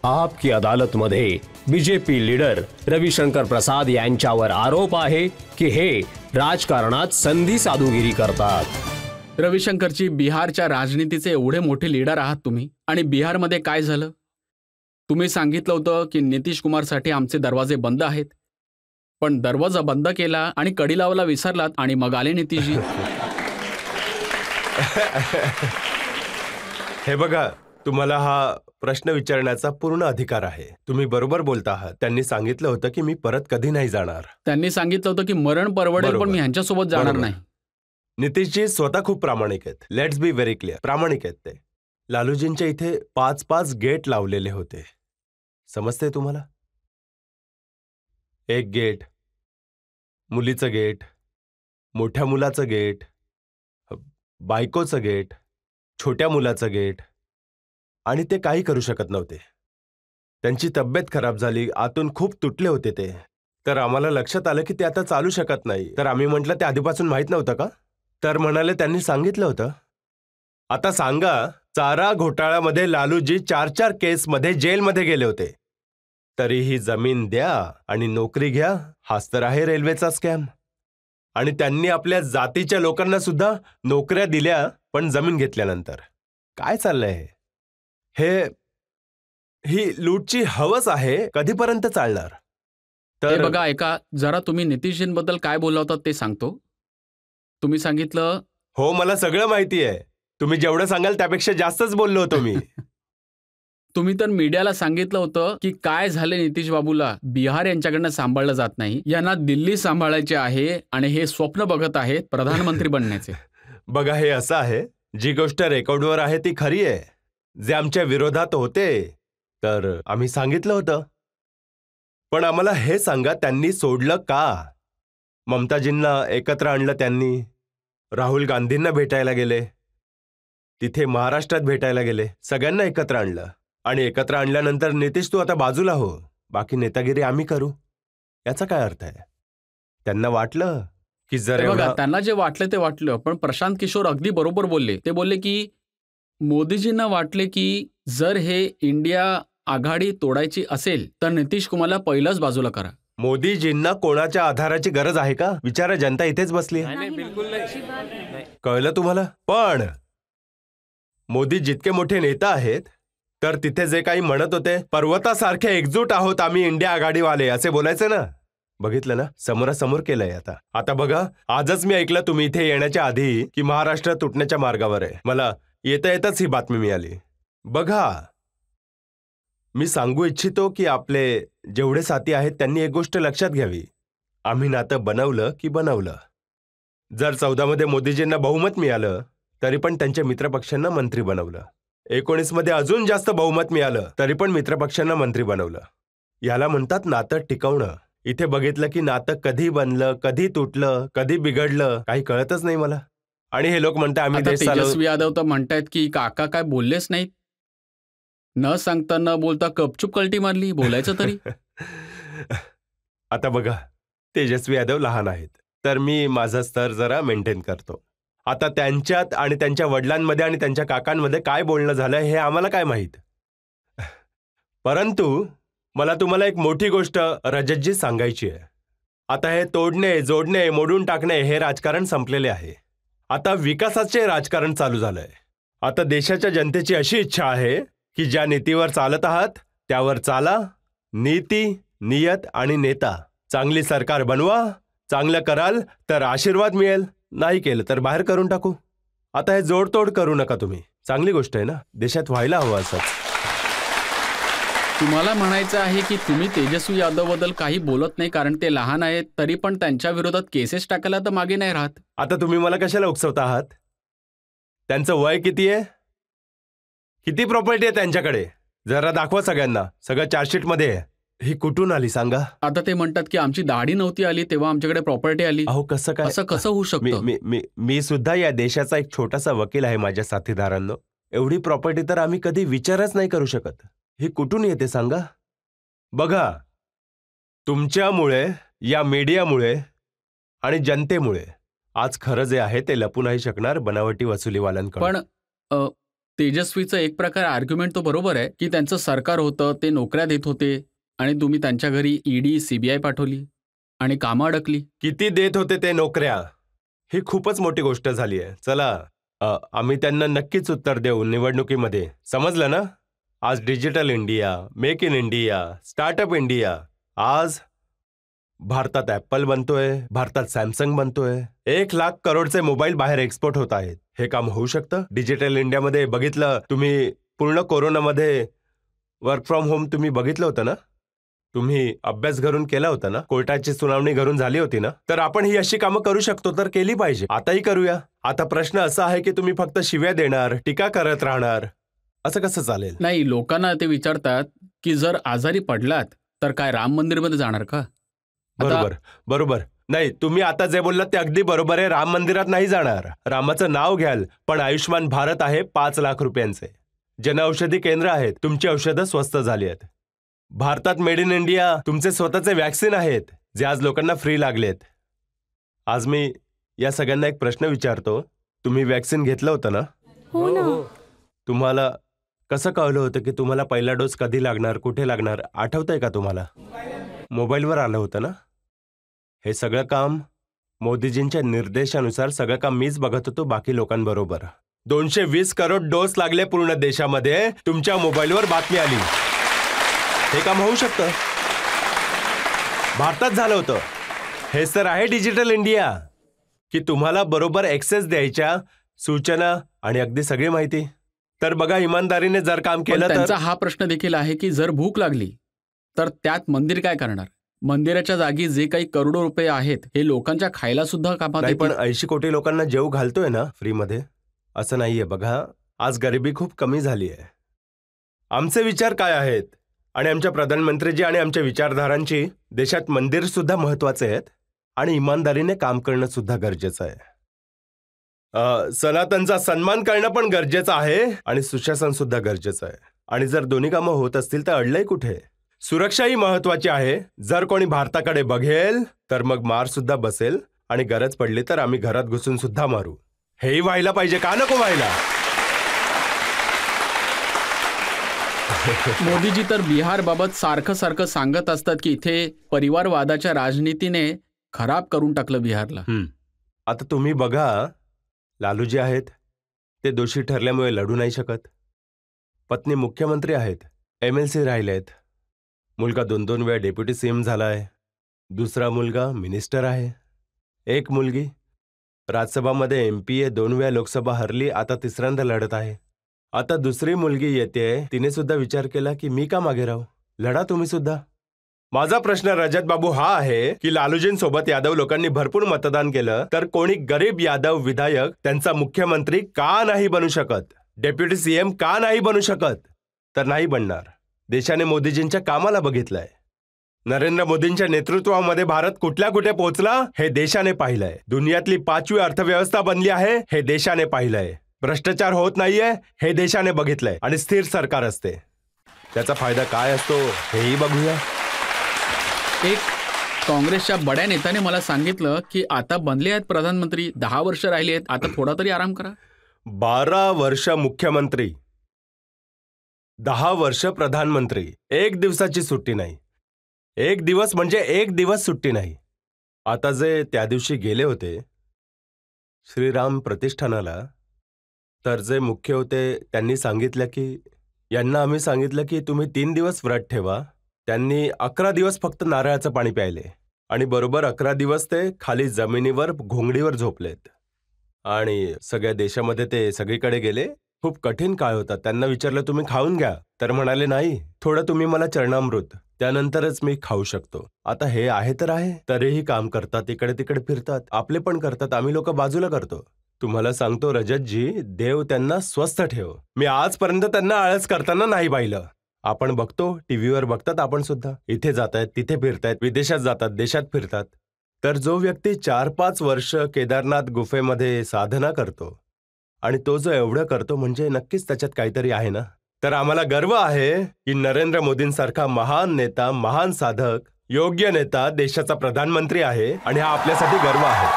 आपकी अदालत मध्ये BJP leader Ravishankar प्रसाद यांच्यावर आरोप आहे की हे राजकारणात संधी साधूगिरी करतात। रविशंकरजी, बिहारच्या राजनीतीचे एवढे मोठे लीडर आहात तुम्ही, आणि बिहारमध्ये काय झालं? तुम्ही सांगितलं होतं की नितीश कुमारसाठी आमचे दरवाजे बंद आहेत, पण दरवाजा बंद केला आणि कडी लावायला विसरलात आणि मग आले नितीशजी। हे बघा, तुम्हाला हा प्रश्न विचारण्याचा पूर्ण अधिकार आहे। तुम्ही बरोबर बोलता आहात। त्यांनी सांगितलं होतं की मी परत कधी नाही जाणार। त्यांनी सांगितलं होतं की मरण परवडेल, पण मी ह्यांच्यासोबत जाणार नाही। नितीशजी स्वतः खूप प्रामाणिक आहेत। लेट्स बी व्हेरी क्लिअर, प्रामाणिक आहेत ते। लालूजींच्या इथे 5-5 गेट लावलेले होते, समजते तुम्हाला? एक गेट, मुलीचं गेट, मोठ्या मुलाचं गेट, बायकोचं गेट, छोट्या मुलाचं गेट, आणि ते काही करू शकत नव्हते। त्यांची तब्येत खराब झाली, आतून खूप तुटले होते ते। तर आम्हाला लक्षात आलं की ते आता चालू शकत नाही। तर आम्ही म्हटलं, ते आधीपासून माहित नव्हतं का? तर म्हणाले त्यांनी सांगितलं होतं। आता सांगा, चारा घोटाळ्यामध्ये लालूजी 4-4 केसमध्ये जेलमध्ये गेले होते, तरीही जमीन द्या आणि नोकरी घ्या, हाच तर आहे रेल्वेचा स्कॅम। आणि त्यांनी आपल्या जातीच्या लोकांना सुद्धा नोकऱ्या दिल्या, पण जमीन घेतल्यानंतर। काय चाललंय ही लूटची हवस आहे, कधीपर्यंत चालणार? तर बघा, ऐका जरा, तुम्ही नितीशजींबद्दल काय बोलला होता ते सांगतो। तुम्ही सांगितलं, हो मला सगळं माहिती आहे। तुम्ही जेवढं सांगाल त्यापेक्षा जास्तच बोललो होतो मी। तुम्ही तर मीडियाला सांगितलं होतं की काय झाले नितीश बाबूला, बिहार यांच्याकडनं सांभाळलं जात नाही, यांना दिल्ली सांभाळायचे आहे आणि हे स्वप्न बघत आहेत प्रधानमंत्री बनण्याचे। बघा, हे असं आहे, जी गोष्ट रेकॉर्डवर आहे ती खरी आहे। जे आमच्या विरोधात होते तर आम्ही सांगितलं होतं, पण आम्हाला हे सांगा, त्यांनी सोडलं का? ममताजींना एकत्र आणलं त्यांनी, राहुल गांधींना भेटायला गेले, तिथे महाराष्ट्रात भेटायला गेले, सगळ्यांना एकत्र आणलं। आणि एकत्र आणल्यानंतर नितीश तू आता बाजूला हो, बाकी नेतागिरी आम्ही करू, याचा काय अर्थ आहे? त्यांना वाटलं की जर बघा, त्यांना जे वाटलं ते वाटलं, पण प्रशांत किशोर अगदी बरोबर बोलले। ते बोलले की मोदीजींना वाटले की जर हे इंडिया आघाडी तोडायची असेल तर नितीश कुमारला पहिलंच बाजूला करा। मोदीजींना कोणाच्या आधाराची गरज आहे का? विचारा, जनता इथेच बसली आहे। बिलकुल नाही। कळलं तुम्हाला? पण मोदी जितके मोठे नेता आहेत, तर तिथे जे काही म्हणत होते, पर्वतासारखे एकजूट आहोत आम्ही इंडिया आघाडीवाले, असे बोलायचे ना, बघितलं ना, समोरासमोर केलंय। आता बघा, आजच मी ऐकलं तुम्ही इथे येण्याच्या आधी की महाराष्ट्र तुटण्याच्या मार्गावर आहे। मला येता येताच ही बातमी मिळाली। बघा, मी सांगू इच्छितो की आपले जेवढे साथी आहेत त्यांनी एक गोष्ट लक्षात घ्यावी, आम्ही नातं बनवलं की बनवलं। जर 14 मध्ये मोदीजींना बहुमत मिळालं तरी पण त्यांच्या मित्रपक्षांना मंत्री बनवलं, 19 मध्ये अजून जास्त बहुमत मिळालं तरी पण मित्रपक्षांना मंत्री बनवलं। याला म्हणतात नातं टिकवणं। इथे बघितलं की नातं कधी बनलं, कधी तुटलं, कधी बिघडलं, काही कळतच नाही मला। आणि हे लोक म्हणतात आम्ही देश चालवू। तेजस्वी यादव तर म्हणतायत की काका काय बोललेच नाहीत, न सांगता न बोलता गपचूप कल्टी मारली, बोलायचं तरी। आता बघा, तेजस्वी यादव लहान आहेत, तर मी माझा स्तर जरा मेंटेन करतो। आता त्यांच्यात आणि त्यांच्या वडिलांमध्ये आणि त्यांच्या काकांमध्ये काय बोलणं झालं हे आम्हाला काय माहित। परंतु मला तुम्हाला एक मोठी गोष्ट रजतजी सांगायची आहे। आता हे तोडणे, जोडणे, मोडून टाकणे हे राजकारण संपलेले आहे। आता विकासाचे राजकारण चालू झालंय। आता देशाच्या जनतेची अशी इच्छा आहे की ज्या नीतीवर चालत आहात त्यावर चाला। नीती, नियत आणि नेता, चांगली सरकार बनवा। चांगलं कराल तर आशीर्वाद मिळेल, नाही केलं तर बाहेर करून टाकू। आता हे जोडतोड करू नका तुम्ही, चांगली गोष्ट आहे ना, देशात व्हायला हवं असं। तुम्हाला म्हणायचं आहे की तुम्ही तेजस्वी यादव बद्दल काही बोलत नाही कारण ते लहान आहेत, तरी पण त्यांच्या विरोधात केसेस टाकायला तर मागे नाही राहत। आता तुम्ही मला कशाला उकसवता आहात? त्यांचं वय किती आहे? किती प्रॉपर्टी आहे त्यांच्याकडे? जरा दाखवा सगळ्यांना, सगळं चार्जशीट मध्ये आहे। ही कुठून आली सांगा? आता ते म्हणतात की आमची दाढी नव्हती आली तेव्हा आमच्याकडे प्रॉपर्टी आली। अहो कसं काय? असं कसं होऊ शकतं? मी सुद्धा या देशाचा एक छोटासा वकील आहे माझ्या साथीदारांनो। एवढी प्रॉपर्टी तर आम्ही कधी विचारच नाही करू शकत। ही कुठून येते सांगा? बघा, तुमच्यामुळे, या मीडियामुळे आणि जनतेमुळे आज खरं जे आहे ते लपू नाही शकणार बनावटी वसुलीवाल्यांकडे। पण तेजस्वीचं एक प्रकारे आर्ग्युमेंट तो बरोबर आहे की त्यांचं सरकार होतं, ते नोकऱ्या देत होते आणि तुम्ही त्यांच्या घरी ईडी सीबीआय पाठवली आणि कामं अडकली. किती देत होते ते नोकऱ्या? ही खूपच मोठी गोष्ट झाली आहे. चला आम्ही त्यांना नक्कीच उत्तर देऊ निवडणुकीमध्ये. समजलं ना? आज digital India, make in India, startup India. आज भारतात ऍपल बनतोय, भारतात सॅमसंग बनतोय. 1,00,000 करोडचे मोबाईल बाहेर एक्सपोर्ट होत आहेत. हे काम होऊ शकतं डिजिटल इंडियामध्ये. बघितलं तुम्ही पूर्ण कोरोनामध्ये वर्क फ्रॉम होम तुम्ही बघितलं होतं ना? तुम्ही अभ्यास घरून केला होता ना? कोर्टाची सुनावणी घरून झाली होती ना? तर आपण ही अशी कामं करू शकतो तर केली पाहिजे. आताही करूया. आता प्रश्न असा आहे की तुम्ही फक्त शिव्या देणार, टीका करत राहणार, असं कसं चालेल? नाही, लोकांना ते विचारतात की जर आजारी पडलात तर काय राम मंदिरमध्ये जाणार का? बरोबर बरोबर. नाही, तुम्ही आता जे बोललात ते अगदी बरोबर आहे. राम मंदिरात नाही जाणार. रामाचं नाव घ्याल, पण आयुष्यमान भारत आहे 5 लाख रुपयांचे. जनऔषधी केंद्र आहेत, तुमची औषधं स्वस्त झाली आहेत. भारतात मेड इन इंडिया तुमचे स्वतःचे वॅक्सिन आहेत जे आज लोकांना फ्री लागलेत. आज मी या सगळ्यांना एक प्रश्न विचारतो. तुम्ही वॅक्सिन घेतलं होतं ना? हो ना. तुम्हाला कसं कळलं होतं की तुम्हाला पहिला डोस कधी लागणार, कुठे लागणार? आठवतंय का तुम्हाला? मोबाईलवर आलं होतं ना? हे सगळं काम मोदीजींच्या निर्देशानुसार सगळं काम मीच बघत होतो बाकी लोकांबरोबर. 220 करोड डोस लागले पूर्ण देशामध्ये. तुमच्या मोबाईलवर बातमी आली. हे काम होऊ शकतं. भारतात झालं होतं. हेच तर आहे डिजिटल इंडिया, की तुम्हाला बरोबर ऍक्सेस द्यायच्या सूचना आणि अगदी सगळी माहिती. तर बघा, इमानदारीने जर काम पण केलं तर. त्यांचा हा प्रश्न देखील आहे की जर भूक लागली तर त्यात मंदिर काय करणार? मंदिराच्या जागी जे काही करोडो रुपये आहेत हे लोकांच्या खायला सुद्धा कामात नाही, पण येतील. 80 कोटी लोकांना जेव घालतोय ना फ्रीमध्ये? असं नाहीये. बघा, आज गरिबी खूप कमी झाली आहे. आमचे विचार काय आहेत आणि आमच्या प्रधानमंत्रीजी आणि आमच्या विचारधारांची देशात मंदिर सुद्धा महत्वाचे आहेत आणि इमानदारीने काम करणं सुद्धा गरजेचं आहे. सनातनचा सन्मान करणं पण गरजेचं आहे आणि सुशासन सुद्धा गरजेचं आहे. आणि जर दोन्ही कामं होत असतील तर अडलंय कुठे? सुरक्षाही महत्वाची आहे. जर कोणी भारताकडे बघेल तर मग मार सुद्धा बसेल आणि गरज पडली तर आम्ही घरात घुसून सुद्धा मारू. हेही व्हायला पाहिजे का नको व्हायला? मोदीजी तर बिहारबाबत सारखं सारखं सांगत असतात की इथे परिवारवादाच्या राजनीतीने खराब करून टाकलं बिहारला. आता तुम्ही बघा, लालूजी आहेत, ते दोषी ठरल्यामुळे लढू नाही शकत. पत्नी मुख्यमंत्री आहेत, MLC राहिलेत. मुलगा 2-2 वेळा डेप्युटी CM झालाय. दुसरा मुलगा मिनिस्टर आहे. एक मुलगी राज्यसभामध्ये MP आहे, 2 वेळा लोकसभा हरली, आता तिसऱ्यांदा लढत आहे. आता दुसरी मुलगी येते, तिने सुद्धा विचार केला की मी का मागे राहू? लढा तुम्ही सुद्धा. माझा प्रश्न रजत बाबू हा आहे की लालूजींसोबत यादव लोकांनी भरपूर मतदान केलं तर कोणी गरीब यादव विधायक त्यांचा मुख्यमंत्री का नाही बनू शकत? डेप्युटी CM का नाही बनू शकत? तर नाही बनणार. देशाने मोदीजींच्या कामाला बघितलंय. नरेंद्र मोदींच्या नेतृत्वामध्ये भारत कुठल्या कुठे पोहोचला हे देशाने पाहिलंय. दुनियातली 5वी अर्थव्यवस्था बनली आहे हे देशाने पाहिलंय. भ्रष्टाचार होत नाहीये हे देशाने बघितलंय. आणि स्थिर सरकार असते, त्याचा फायदा काय असतो हेही बघूया. एक काँग्रेसच्या बड्या नेत्याने मला सांगितलं की आता बनले आहेत प्रधानमंत्री, 10 वर्ष राहिले आहेत, आता थोडा तरी आराम करा. 12 वर्ष मुख्यमंत्री, 10 वर्ष प्रधानमंत्री. 1 दिवसाची सुट्टी नाही. 1 दिवस म्हणजे 1 दिवस सुट्टी नाही. आता जे त्या दिवशी गेले होते श्रीराम प्रतिष्ठानाला, तर जे मुख्य होते त्यांनी सांगितलं की यांना आम्ही सांगितलं की तुम्ही 3 दिवस व्रत ठेवा. त्यांनी 11 दिवस फक्त नारळाचं पाणी प्यायले आणि बरोबर 11 दिवस ते खाली जमिनीवर घोंगडीवर झोपलेत. आणि सगळ्या देशामध्ये ते सगळीकडे गेले. खूप कठीण काळ होता. त्यांना विचारलं तुम्ही खाऊन घ्या, तर म्हणाले नाही, थोडं तुम्ही मला चरणामृत, त्यानंतरच मी खाऊ शकतो. आता हे आहे तर आहे, तरीही काम करतात, इकडे तिकडे फिरतात, आपले पण करतात, आम्ही लोक बाजूला करतो. तुम्हाला सांगतो रजतजी, देव त्यांना स्वस्थ ठेव. मी आजपर्यंत त्यांना आळस करताना नाही पाहिलं. आपण बघतो, टीव्हीवर बघतात आपण सुद्धा, इथे जातायत, तिथे फिरतायत, विदेशात जातात, देशात फिरतात. तर जो व्यक्ती 4-5 वर्ष केदारनाथ गुफेमध्ये साधना करतो आणि तो जो एवढं करतो म्हणजे नक्कीच त्याच्यात काहीतरी आहे ना. तर आम्हाला गर्व आहे की नरेंद्र मोदींसारखा महान नेता, महान साधक, योग्य नेता देशाचा प्रधानमंत्री आहे आणि हा आपल्यासाठी गर्व आहे.